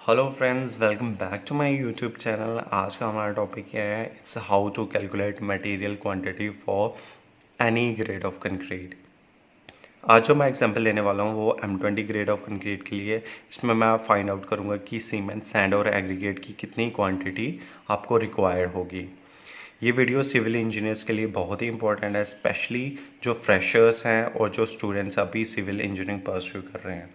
Hello friends, welcome back to my YouTube channel. आज का हमारा टॉपिक क्या है? It's how to calculate material quantity for any grade of concrete. आज जो मैं एग्जांपल देने वाला हूँ वो M20 ग्रेड ऑफ कंक्रीट के लिए। इसमें मैं फाइंड आउट करूँगा कि सीमेंट, सैंड और एग्रीगेट की कितनी क्वांटिटी आपको रिक्वायर्ड होगी। ये वीडियो सिविल इंजीनियर्स के लिए बहुत ही इंपॉर्टेंट है, स्पेशली जो फ्रेशर्स हैं और जो स्टूडेंट्स अभी सिविल इंजीनियरिंग परस्यू कर रहे हैं।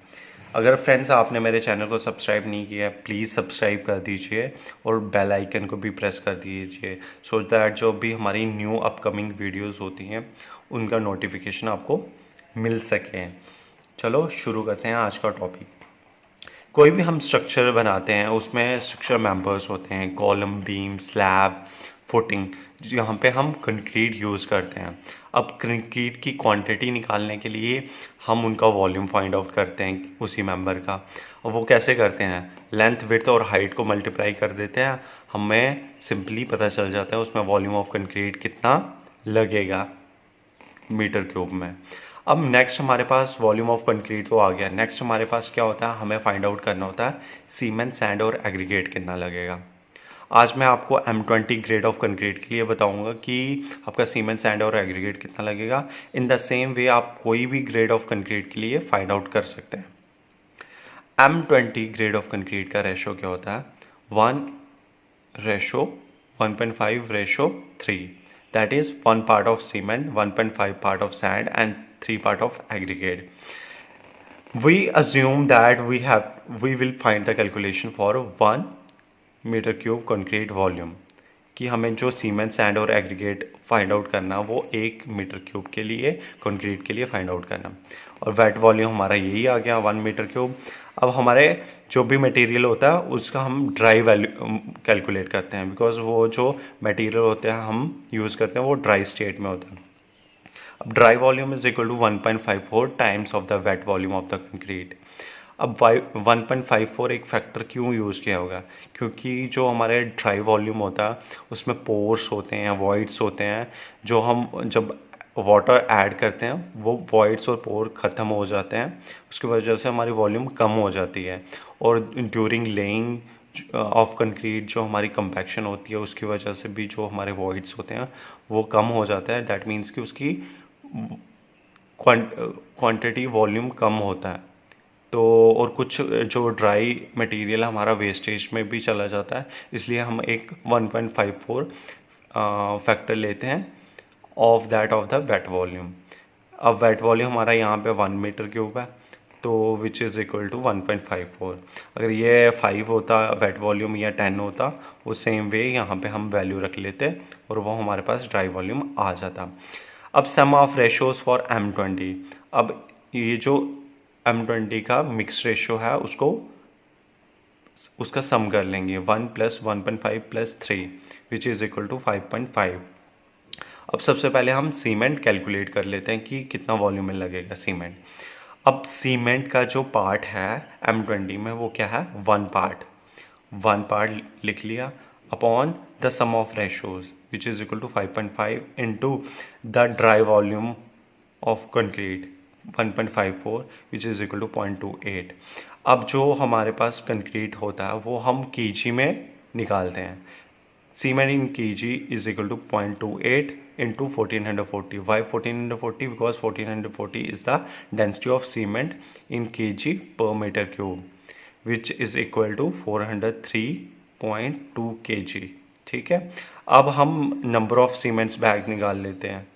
अगर फ्रेंड्स आपने मेरे चैनल को सब्सक्राइब नहीं किया है, प्लीज़ सब्सक्राइब कर दीजिए और बेल आइकन को भी प्रेस कर दीजिए सो दैट जो भी हमारी न्यू अपकमिंग वीडियोस होती हैं उनका नोटिफिकेशन आपको मिल सके। चलो शुरू करते हैं आज का टॉपिक। कोई भी हम स्ट्रक्चर बनाते हैं उसमें स्ट्रक्चर मेंबर्स होते हैं, कॉलम, बीम, स्लैब, फुटिंग, जहाँ पे हम कंक्रीट यूज़ करते हैं। अब कंक्रीट की क्वांटिटी निकालने के लिए हम उनका वॉल्यूम फाइंड आउट करते हैं उसी मेंबर का। और वो कैसे करते हैं? लेंथ, विड्थ और हाइट को मल्टीप्लाई कर देते हैं, हमें सिंपली पता चल जाता है उसमें वॉल्यूम ऑफ कंक्रीट कितना लगेगा मीटर क्यूब में। अब नेक्स्ट हमारे पास वॉल्यूम ऑफ कंक्रीट तो आ गया। नेक्स्ट हमारे पास क्या होता है? हमें फाइंड आउट करना होता है सीमेंट, सैंड और एग्रीगेट कितना लगेगा। आज मैं आपको M20 ग्रेड ऑफ कंक्रीट के लिए बताऊंगा कि आपका सीमेंट, सैंड और एग्रीगेट कितना लगेगा। इन द सेम वे आप कोई भी ग्रेड ऑफ कंक्रीट के लिए फाइंड आउट कर सकते हैं। M20 ग्रेड ऑफ कंक्रीट का रेशो क्या होता है? 1:1.5:3। That is 1 part of cement, 1.5 part of sand and 3 part of aggregate. We assume that we will find the calculation for 1 metre cube concrete volume, कि हमें जो सीमेंट, सैंड और aggregate find out करना वो 1 metre cube के लिए concrete के लिए फाइंड आउट करना। और वेट वॉल्यूम हमारा यही आ गया 1 मीटर क्यूब। अब हमारे जो भी मटेरियल होता है उसका हम ड्राई वैल्यू कैलकुलेट करते हैं, बिकॉज वो जो मटेरियल होते हैं हम यूज़ करते हैं वो ड्राई स्टेट में होता है। अब dry volume is equal to 1.54 times of the wet volume of the concrete. अब 1.54 एक फैक्टर क्यों यूज़ किया होगा? क्योंकि जो हमारे ड्राई वॉल्यूम होता है उसमें पोर्स होते हैं, वॉइड्स होते हैं, जो हम जब वाटर ऐड करते हैं वो वॉइड्स और पोर ख़त्म हो जाते हैं, उसकी वजह से हमारी वॉल्यूम कम हो जाती है। और ड्यूरिंग लेइंग ऑफ कंक्रीट जो हमारी कंपैक्शन होती है उसकी वजह से भी जो हमारे वॉइड्स होते हैं वो कम हो जाता है। दैट मीन्स कि उसकी क्वांटिटी वॉल्यूम कम होता है। तो और कुछ जो ड्राई मटेरियल हमारा वेस्टेज में भी चला जाता है, इसलिए हम एक 1.54 फैक्टर लेते हैं ऑफ द वेट वॉल्यूम। अब वेट वॉल्यूम हमारा यहाँ पे 1 मीटर क्यूब है, तो विच इज़ इक्वल टू 1.54। अगर ये 5 होता वेट वॉल्यूम या 10 होता, वो सेम वे यहाँ पे हम वैल्यू रख लेते और वो हमारे पास ड्राई वॉल्यूम आ जाता। अब सम ऑफ रेशोज फॉर M20। अब ये जो M20 का मिक्स रेशो है उसका सम कर लेंगे, 1 + 1.5 + 3 विच इज़ इक्वल टू 5.5। अब सबसे पहले हम सीमेंट कैलकुलेट कर लेते हैं कि कितना वॉल्यूम में लगेगा सीमेंट। अब सीमेंट का जो पार्ट है M20 में वो क्या है? 1 पार्ट लिख लिया upon the sum of ratios which is equal to 5.5 into the dry volume of concrete 1.54 which is equal to 0.28। अब जो हमारे पास कंक्रीट होता है वो हम केजी में निकालते हैं। Cement in kg is equal to 0.28 into 1440। Why 1440? Because 1440 is the density of cement in kg per metre cube which is equal to 403.2 kg। ठीक है। अब हम नंबर ऑफ सीमेंट्स बैग निकाल लेते हैं।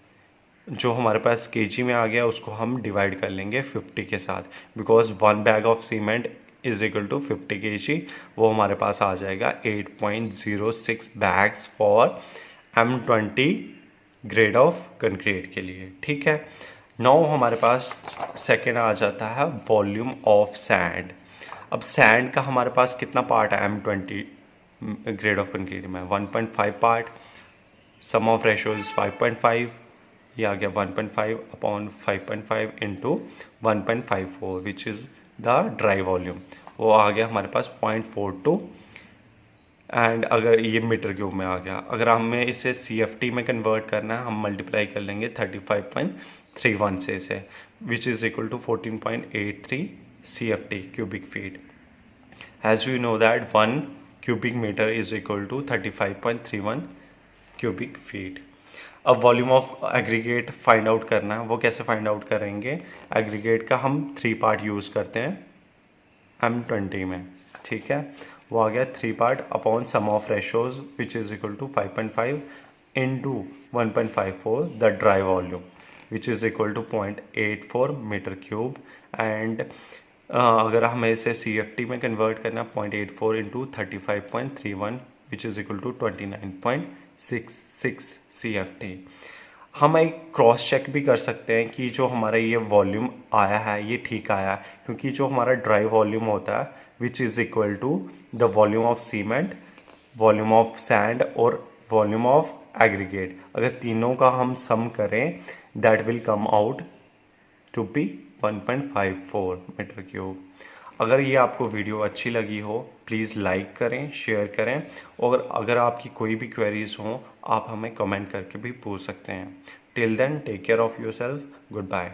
जो हमारे पास केजी में आ गया उसको हम डिवाइड कर लेंगे 50 के साथ, because 1 bag of cement is equal to 50 kg। वो हमारे पास आ जाएगा 8.06 bags for M20 grade of concrete के लिए। ठीक है। नाउ हमारे पास सेकेंड आ जाता है वॉल्यूम ऑफ सैंड। अब सैंड का हमारे पास कितना पार्ट है M20 ग्रेड ऑफ कंक्रीट में? 1.5 part. Sum of ratio is 5.5। ये आ गया 1.5 upon 5.5 into 1.54 which is the dry volume. वो आ गया हमारे पास 0.42। एंड अगर ये मीटर क्यूब में आ गया, अगर हमें इसे CFT में कन्वर्ट करना है हम मल्टीप्लाई कर लेंगे 35.31 से which is equal to 14.83 CFT cubic feet. as we know that 1 cubic meter is equal to 35.31 cubic feet. अब volume of aggregate find out करना है, वो कैसे फाइंड आउट करेंगे? एग्रीगेट का हम 3 पार्ट यूज़ करते हैं M20 में, ठीक है। वो आ गया 3 part upon sum of ratios which is equal to 5.5 into 1.54 the dry volume which is equal to 0.84 metre cube. And अगर हमें इसे CFT में कन्वर्ट करना 0.84 into 35.31 which is equal to 29.66 CFT। हम एक क्रॉस चेक भी कर सकते हैं कि जो हमारा ये वॉल्यूम आया है ये ठीक आया है, क्योंकि जो हमारा ड्राई वॉल्यूम होता है which is equal to the volume of cement, volume of sand और वॉल्यूम ऑफ एग्रीगेट, अगर तीनों का हम सम करें that will come out to be 1.54 metre cube. अगर ये आपको वीडियो अच्छी लगी हो प्लीज़ लाइक करें, शेयर करें, और अगर आपकी कोई भी क्वेरीज हों आप हमें कमेंट करके भी पूछ सकते हैं। Till then take care of yourself, good bye.